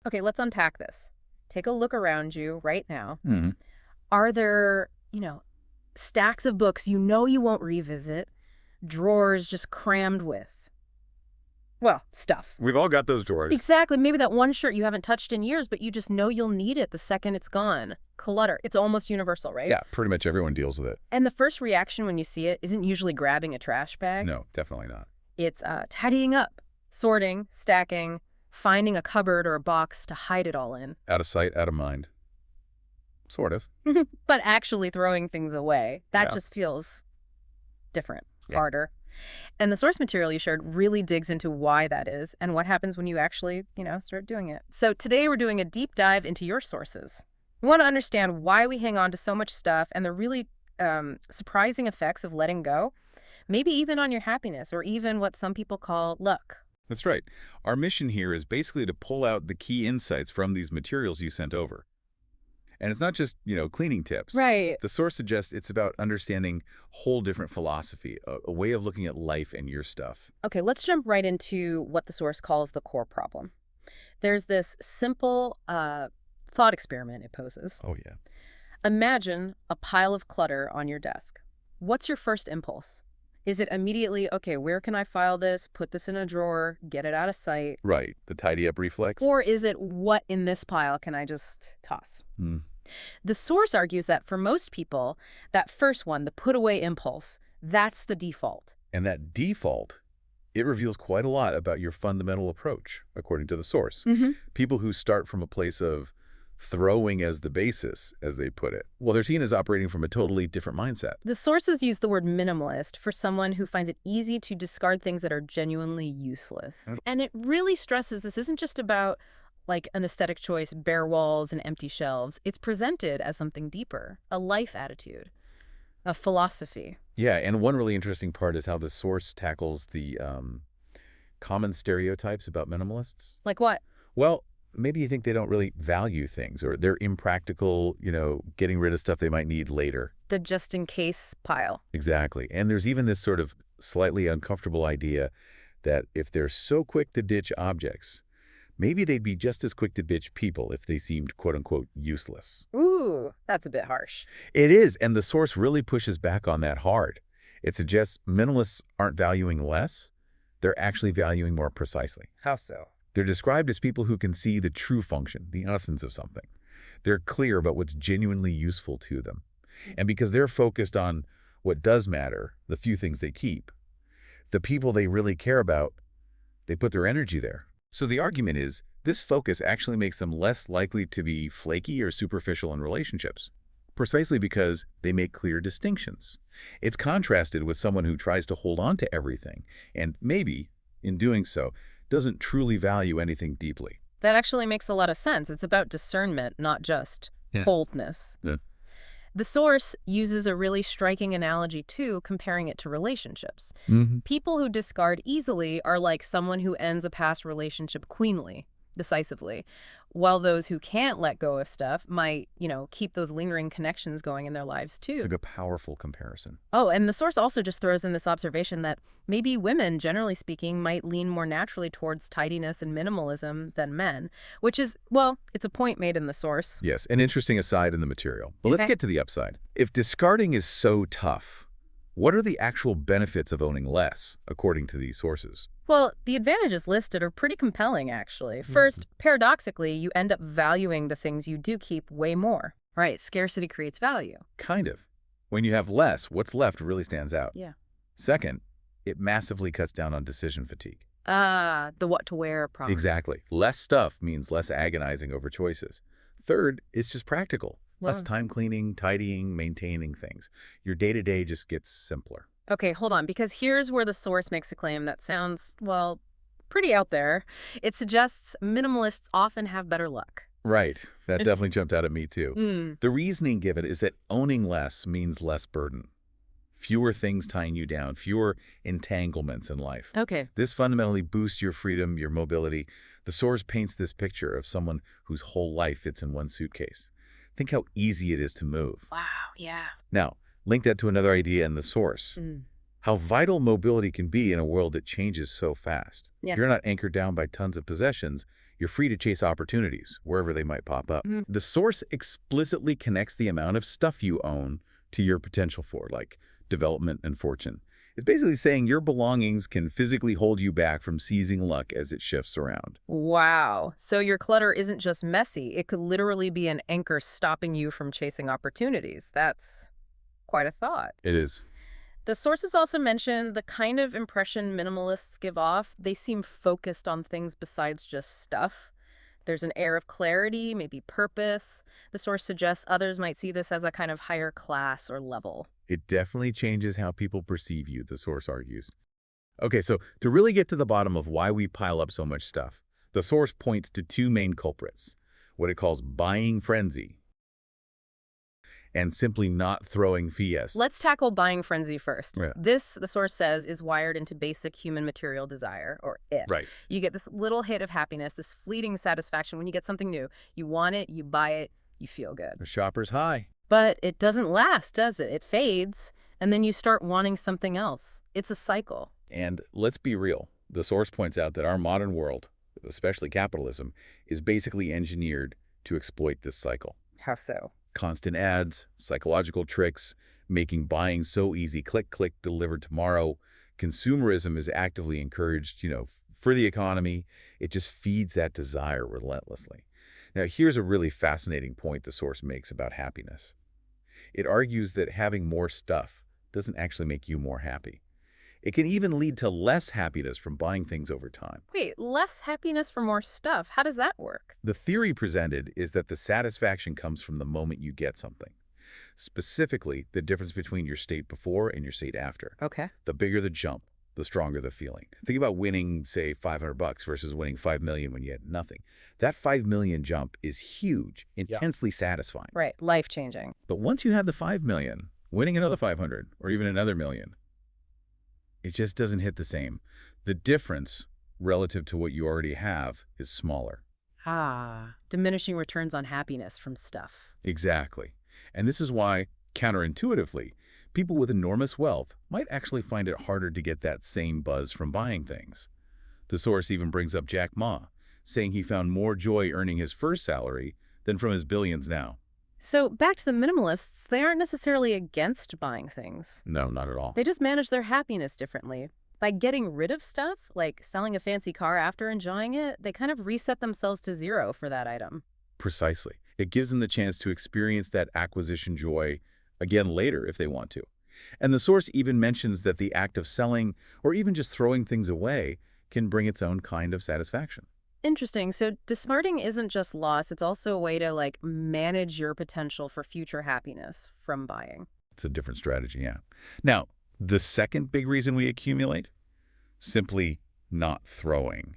Okay, let's unpack this. Take a look around you right now. Hmm. Are there, stacks of books you know you won't revisit, drawers just crammed with, well, stuff? We've all got those drawers. Exactly. Maybe that one shirt you haven't touched in years, but you just know you'll need it the second it's gone. Clutter. It's almost universal, right? Yeah, pretty much everyone deals with it. And the first reaction when you see it isn't usually grabbing a trash bag. No, definitely not. It's tidying up, sorting, stacking, finding a cupboard or a box to hide it all in. Out of sight, out of mind. Sort of. But actually throwing things away, that Yeah. just feels different, Yeah. harder. And the source material you shared really digs into why that is and what happens when you actually, start doing it. So today we're doing a deep dive into your sources. We want to understand why we hang on to so much stuff and the really surprising effects of letting go, maybe even on your happiness or even what some people call luck. That's right. Our mission here is basically to pull out the key insights from these materials you sent over. And it's not just, cleaning tips. Right. The source suggests it's about understanding whole different philosophy, a way of looking at life and your stuff. Okay, let's jump right into what the source calls the core problem. There's this simple thought experiment it poses. Oh, yeah. Imagine a pile of clutter on your desk. What's your first impulse? Is it immediately, okay, where can I file this, put this in a drawer, get it out of sight? Right. The tidy up reflex. Or is it, what in this pile can I just toss? Hmm. The source argues that for most people, that first one, the put away impulse, that's the default. And that default, it reveals quite a lot about your fundamental approach, according to the source. Mm-hmm. People who start from a place of throwing as the basis, as they put it, well, they're seen as operating from a totally different mindset. The sources use the word minimalist for someone who finds it easy to discard things that are genuinely useless. And it really stresses this isn't just about like an aesthetic choice, bare walls and empty shelves. It's presented as something deeper, a life attitude, a philosophy. Yeah, and one really interesting part is how the source tackles the common stereotypes about minimalists. Like what? Well, maybe you think they don't really value things, or they're impractical, getting rid of stuff they might need later. The just in case pile. Exactly. And there's even this sort of slightly uncomfortable idea that if they're so quick to ditch objects, maybe they'd be just as quick to ditch people if they seemed quote-unquote useless. Ooh, that's a bit harsh. It is, and the source really pushes back on that hard. It suggests minimalists aren't valuing less, they're actually valuing more precisely. How so? They're described as people who can see the true function, the essence of something. They're clear about what's genuinely useful to them. And because they're focused on what does matter, the few things they keep, the people they really care about, they put their energy there. So the argument is, this focus actually makes them less likely to be flaky or superficial in relationships, precisely because they make clear distinctions. It's contrasted with someone who tries to hold on to everything, and maybe, in doing so, doesn't truly value anything deeply. That actually makes a lot of sense. It's about discernment, not just coldness. Yeah. The source uses a really striking analogy, too, comparing it to relationships. Mm-hmm. People who discard easily are like someone who ends a past relationship cleanly, decisively, while those who can't let go of stuff might, keep those lingering connections going in their lives, too. Like a powerful comparison. Oh, and the source also just throws in this observation that maybe women, generally speaking, might lean more naturally towards tidiness and minimalism than men, which is, well, it's a point made in the source. Yes, an interesting aside in the material. But let's Okay. get to the upside. If discarding is so tough, what are the actual benefits of owning less, according to these sources? Well, the advantages listed are pretty compelling, actually. First, paradoxically, you end up valuing the things you do keep way more. Right, scarcity creates value. Kind of. When you have less, what's left really stands out. Yeah. Second, it massively cuts down on decision fatigue. Ah, the what to wear problem. Exactly. Less stuff means less agonizing over choices. Third, it's just practical. Less Wow. time cleaning, tidying, maintaining things. Your day-to-day just gets simpler. Okay, hold on, because here's where the source makes a claim that sounds, well, pretty out there. It suggests minimalists often have better luck. Right. That definitely jumped out at me, too. Mm. The reasoning given is that owning less means less burden. Fewer things tying you down, fewer entanglements in life. Okay. This fundamentally boosts your freedom, your mobility. The source paints this picture of someone whose whole life fits in one suitcase. Think how easy it is to move. Wow, yeah. Now, link that to another idea in the source. How vital mobility can be in a world that changes so fast. Yeah. You're not anchored down by tons of possessions. You're free to chase opportunities wherever they might pop up. Mhm. The source explicitly connects the amount of stuff you own to your potential for, like development and fortune. It's basically saying your belongings can physically hold you back from seizing luck as it shifts around. Wow. So your clutter isn't just messy. It could literally be an anchor stopping you from chasing opportunities. That's quite a thought. It is. The sources also mention the kind of impression minimalists give off. They seem focused on things besides just stuff. There's an air of clarity, maybe purpose. The source suggests others might see this as a kind of higher class or level. It definitely changes how people perceive you, the source argues. Okay, so to really get to the bottom of why we pile up so much stuff, the source points to two main culprits, what it calls buying frenzy and simply not throwing FIAs. Let's tackle buying frenzy first. Yeah. This, the source says, is wired into basic human material desire, or it. Right. You get this little hit of happiness, this fleeting satisfaction when you get something new. You want it, you buy it, you feel good. The shopper's high. But it doesn't last, does it? It fades, and then you start wanting something else. It's a cycle. And let's be real. The source points out that our modern world, especially capitalism, is basically engineered to exploit this cycle. How so? Constant ads, psychological tricks, making buying so easy, click, click, delivered tomorrow. Consumerism is actively encouraged, for the economy. It just feeds that desire relentlessly. Now, here's a really fascinating point the source makes about happiness. It argues that having more stuff doesn't actually make you more happy. It can even lead to less happiness from buying things over time. Wait, less happiness for more stuff. How does that work? The theory presented is that the satisfaction comes from the moment you get something. Specifically, the difference between your state before and your state after. Okay. The bigger the jump, the stronger the feeling. Think about winning, say, $500 versus winning $5 million when you had nothing. That $5 million jump is huge, intensely satisfying. Right, life-changing. But once you have the $5 million, winning another 500 or even another million, it just doesn't hit the same. The difference relative to what you already have is smaller. Diminishing returns on happiness from stuff. Exactly. And this is why, counterintuitively, people with enormous wealth might actually find it harder to get that same buzz from buying things. The source even brings up Jack Ma, saying he found more joy earning his first salary than from his billions now. So back to the minimalists, they aren't necessarily against buying things. No, not at all. They just manage their happiness differently. By getting rid of stuff, like selling a fancy car after enjoying it, they kind of reset themselves to zero for that item. Precisely. It gives them the chance to experience that acquisition joy again later if they want to. And the source even mentions that the act of selling or even just throwing things away can bring its own kind of satisfaction. Interesting. So discarding isn't just loss, it's also a way to manage your potential for future happiness from buying. It's a different strategy, yeah. Now, the second big reason we accumulate, simply not throwing.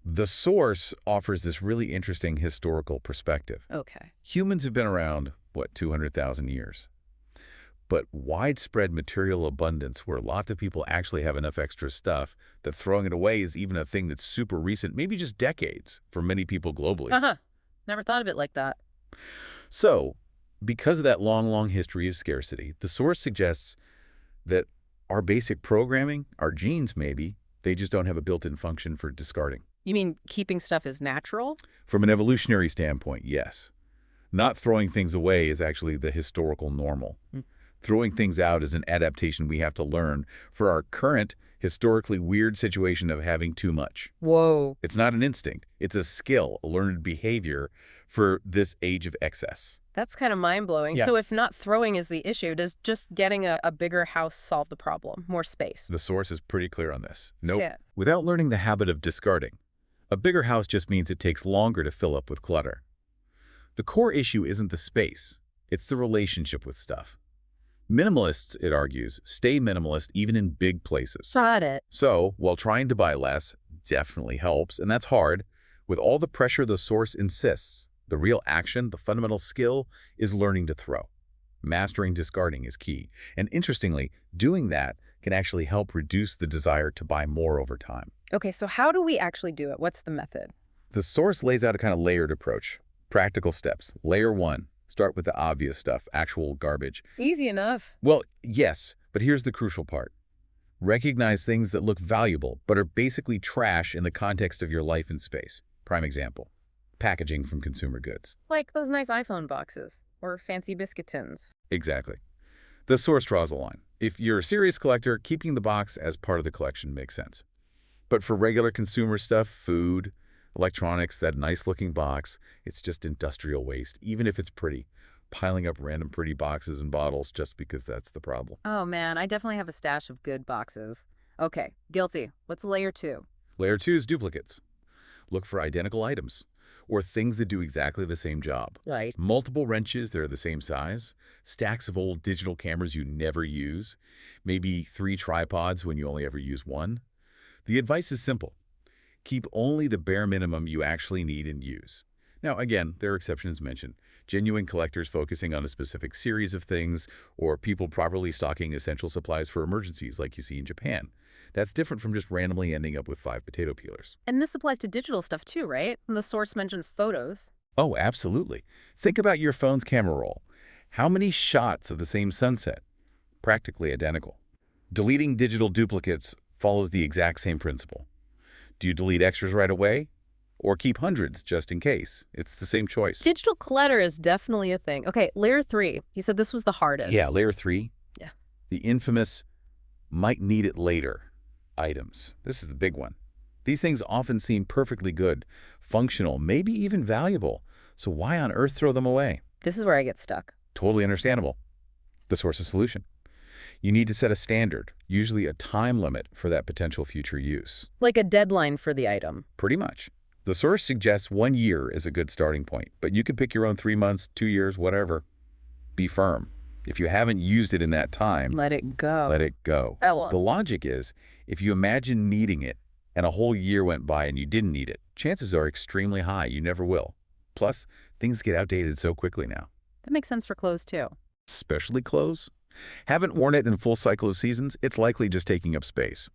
The source offers this really interesting historical perspective. Okay. Humans have been around, 200,000 years. But widespread material abundance, where lots of people actually have enough extra stuff that throwing it away is even a thing that's super recent, maybe just decades for many people globally. Never thought of it like that. So, because of that long history of scarcity, the source suggests that our basic programming, our genes maybe, they just don't have a built-in function for discarding. You mean keeping stuff is natural? From an evolutionary standpoint, yes. Not throwing things away is actually the historical normal. Throwing things out is an adaptation we have to learn for our current, historically weird situation of having too much. Whoa. It's not an instinct. It's a skill, a learned behavior for this age of excess. That's kind of mind-blowing. Yeah. So if not throwing is the issue, does just getting a bigger house solve the problem? More space? The source is pretty clear on this. Nope. Shit. Without learning the habit of discarding, a bigger house just means it takes longer to fill up with clutter. The core issue isn't the space. It's the relationship with stuff. Minimalists, it argues, stay minimalist even in big places. Got it. So, while trying to buy less definitely helps, and that's hard, with all the pressure the source insists, the real action, the fundamental skill, is learning to throw. Mastering discarding is key. And interestingly, doing that can actually help reduce the desire to buy more over time. Okay, so how do we actually do it? What's the method? The source lays out a kind of layered approach. Practical steps. Layer 1. Start with the obvious stuff, actual garbage. Easy enough. Well, yes, but here's the crucial part. Recognize things that look valuable but are basically trash in the context of your life and space. Prime example, packaging from consumer goods. Like those nice iPhone boxes or fancy biscuit tins. Exactly. The source draws a line. If you're a serious collector, keeping the box as part of the collection makes sense. But for regular consumer stuff, food, electronics, that nice-looking box, it's just industrial waste, even if it's pretty. Piling up random pretty boxes and bottles just because that's the problem. Oh man, I definitely have a stash of good boxes. Okay, guilty. What's layer 2? Layer 2 is duplicates. Look for identical items or things that do exactly the same job. Right. Multiple wrenches that are the same size, stacks of old digital cameras you never use, maybe 3 tripods when you only ever use one. The advice is simple. Keep only the bare minimum you actually need and use. Now, again, there are exceptions mentioned. Genuine collectors focusing on a specific series of things, or people properly stocking essential supplies for emergencies like you see in Japan. That's different from just randomly ending up with 5 potato peelers. And this applies to digital stuff too, right? And the source mentioned photos. Oh, absolutely. Think about your phone's camera roll. How many shots of the same sunset? Practically identical. Deleting digital duplicates follows the exact same principle. Do you delete extras right away? Or keep hundreds just in case? It's the same choice. Digital clutter is definitely a thing. Okay, layer 3. He said this was the hardest. Yeah, layer 3. Yeah. The infamous might need it later items. This is the big one. These things often seem perfectly good, functional, maybe even valuable. So why on earth throw them away? This is where I get stuck. Totally understandable. The source of solution. You need to set a standard, usually a time limit for that potential future use. Like a deadline for the item. Pretty much. The source suggests 1 year is a good starting point, but you can pick your own 3 months, 2 years, whatever. Be firm. If you haven't used it in that time, Let it go. let it go. Oh, well. The logic is, if you imagine needing it and a whole year went by and you didn't need it, chances are extremely high you never will. Plus, things get outdated so quickly now. That makes sense for clothes too. Especially clothes. Haven't worn it in a full cycle of seasons, it's likely just taking up space.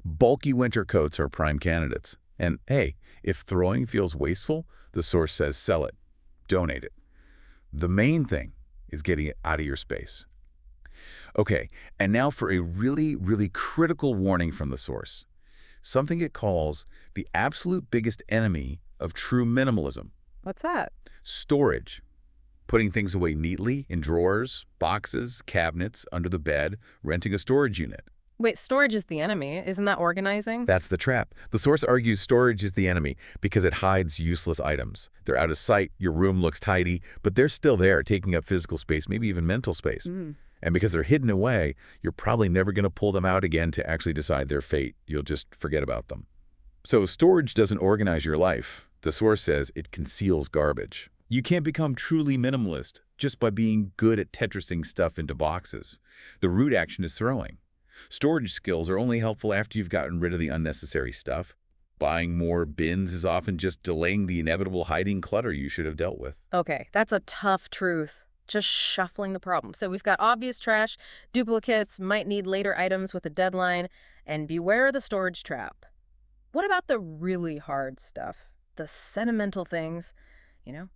Bulky winter coats are prime candidates. And hey, if throwing feels wasteful, the source says sell it, donate it. The main thing is getting it out of your space. Okay, and now for a really, really critical warning from the source. Something it calls the absolute biggest enemy of true minimalism. What's that? Storage. Putting things away neatly in drawers, boxes, cabinets, under the bed, renting a storage unit. Wait, storage is the enemy. Isn't that organizing? That's the trap. The source argues storage is the enemy because it hides useless items. They're out of sight, your room looks tidy, but they're still there, taking up physical space, maybe even mental space. And because they're hidden away, you're probably never going to pull them out again to actually decide their fate. You'll just forget about them. So storage doesn't organize your life. The source says it conceals garbage. You can't become truly minimalist just by being good at Tetrising stuff into boxes. The root action is throwing. Storage skills are only helpful after you've gotten rid of the unnecessary stuff. Buying more bins is often just delaying the inevitable hiding clutter you should have dealt with. Okay, that's a tough truth. Just shuffling the problem. So we've got obvious trash, duplicates, might need later items with a deadline, and beware the storage trap. What about the really hard stuff? The sentimental things, you know?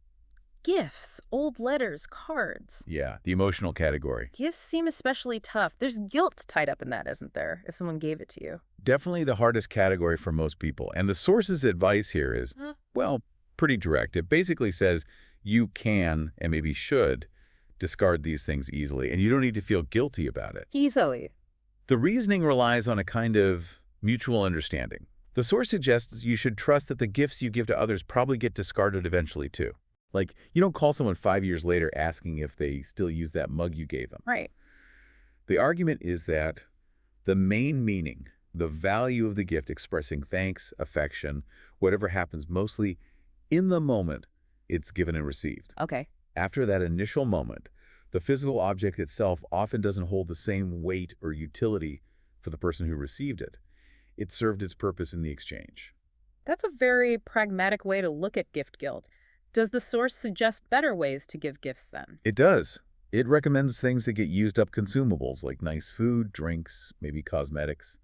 Gifts, old letters, cards. Yeah, the emotional category. Gifts seem especially tough. There's guilt tied up in that, isn't there, if someone gave it to you? Definitely the hardest category for most people. And the source's advice here is, well, pretty direct. It basically says you can, and maybe should, discard these things easily, and you don't need to feel guilty about it. Easily. The reasoning relies on a kind of mutual understanding. The source suggests you should trust that the gifts you give to others probably get discarded eventually, too. Like, you don't call someone 5 years later asking if they still use that mug you gave them. Right. The argument is that the main meaning, the value of the gift expressing thanks, affection, whatever happens mostly in the moment it's given and received. Okay. After that initial moment, the physical object itself often doesn't hold the same weight or utility for the person who received it. It served its purpose in the exchange. That's a very pragmatic way to look at gift guilt. Does the source suggest better ways to give gifts then? It does. It recommends things that get used up consumables like nice food, drinks, maybe cosmetics,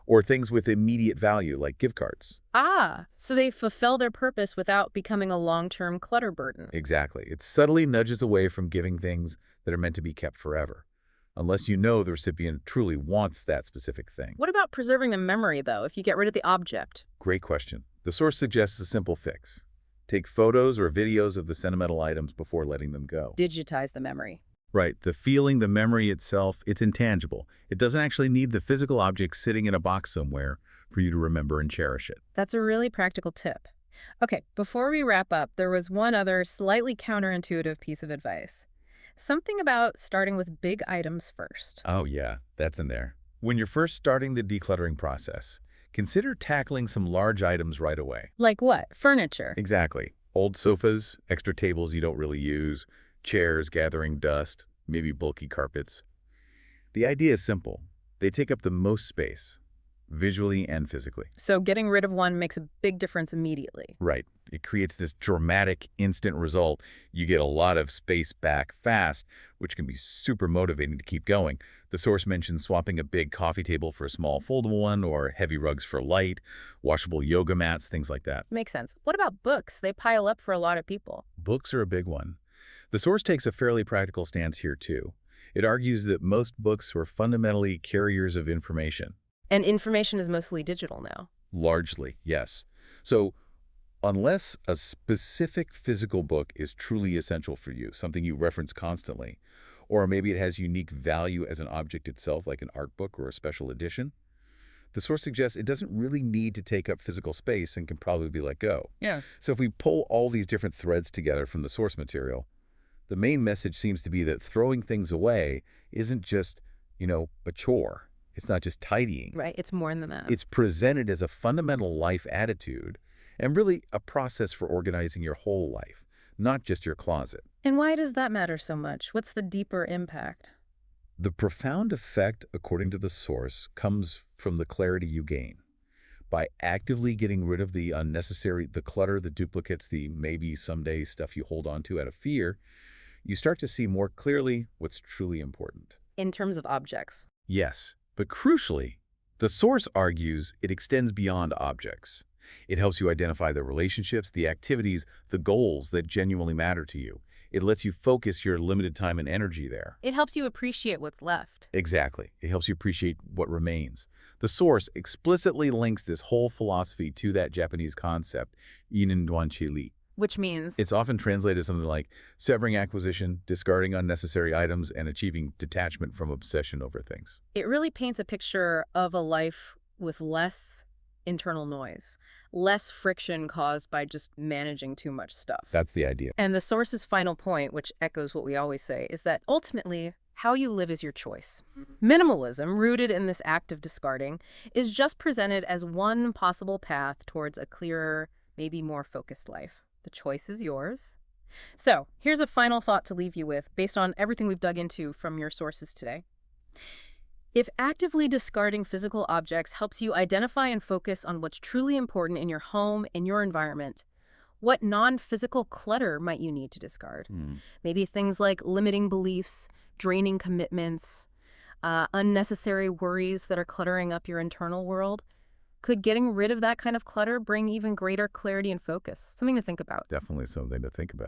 or things with immediate value like gift cards. Ah, so they fulfill their purpose without becoming a long-term clutter burden. Exactly. It subtly nudges away from giving things that are meant to be kept forever. unless you know the recipient truly wants that specific thing. What about preserving the memory, though, if you get rid of the object? Great question. The source suggests a simple fix. Take photos or videos of the sentimental items before letting them go. Digitize the memory. Right, the feeling, the memory itself, it's intangible. It doesn't actually need the physical object sitting in a box somewhere for you to remember and cherish it. That's a really practical tip. Okay, before we wrap up, there was one other slightly counterintuitive piece of advice. Something about starting with big items first. Oh yeah, that's in there. When you're first starting the decluttering process, consider tackling some large items right away. Like what? Furniture. Exactly. Old sofas, extra tables you don't really use, chairs gathering dust, maybe bulky carpets. The idea is simple. They take up the most space, visually and physically. So getting rid of one makes a big difference immediately. Right. It creates this dramatic, instant result. You get a lot of space back fast, which can be super motivating to keep going. The source mentions swapping a big coffee table for a small foldable one, or heavy rugs for light, washable yoga mats, things like that. Makes sense. What about books? They pile up for a lot of people. Books are a big one. The source takes a fairly practical stance here, too. It argues that most books are fundamentally carriers of information. And information is mostly digital now. Largely, yes. So, unless a specific physical book is truly essential for you, something you reference constantly, or maybe it has unique value as an object itself, like an art book or a special edition, the source suggests it doesn't really need to take up physical space and can probably be let go. Yeah. So if we pull all these different threads together from the source material, the main message seems to be that throwing things away isn't just, a chore. It's not just tidying. Right, it's more than that. It's presented as a fundamental life attitude and really a process for organizing your whole life, not just your closet. And why does that matter so much? What's the deeper impact? The profound effect, according to the source, comes from the clarity you gain. By actively getting rid of the unnecessary, the clutter, the duplicates, the maybe someday stuff you hold on to out of fear, you start to see more clearly what's truly important. In terms of objects. Yes, but crucially, the source argues it extends beyond objects. It helps you identify the relationships, the activities, the goals that genuinely matter to you. It lets you focus your limited time and energy there. It helps you appreciate what's left. Exactly. It helps you appreciate what remains. The source explicitly links this whole philosophy to that Japanese concept, inen duanchili. Which means? It's often translated something like severing acquisition, discarding unnecessary items, and achieving detachment from obsession over things. It really paints a picture of a life with less internal noise, less friction caused by just managing too much stuff. That's the idea. And the source's final point, which echoes what we always say, is that ultimately, how you live is your choice. Minimalism, rooted in this act of discarding, is just presented as one possible path towards a clearer, maybe more focused life. The choice is yours. So, here's a final thought to leave you with, based on everything we've dug into from your sources today. If actively discarding physical objects helps you identify and focus on what's truly important in your home and your environment, what non-physical clutter might you need to discard? Maybe things like limiting beliefs, draining commitments, unnecessary worries that are cluttering up your internal world. Could getting rid of that kind of clutter bring even greater clarity and focus? Something to think about. Definitely something to think about.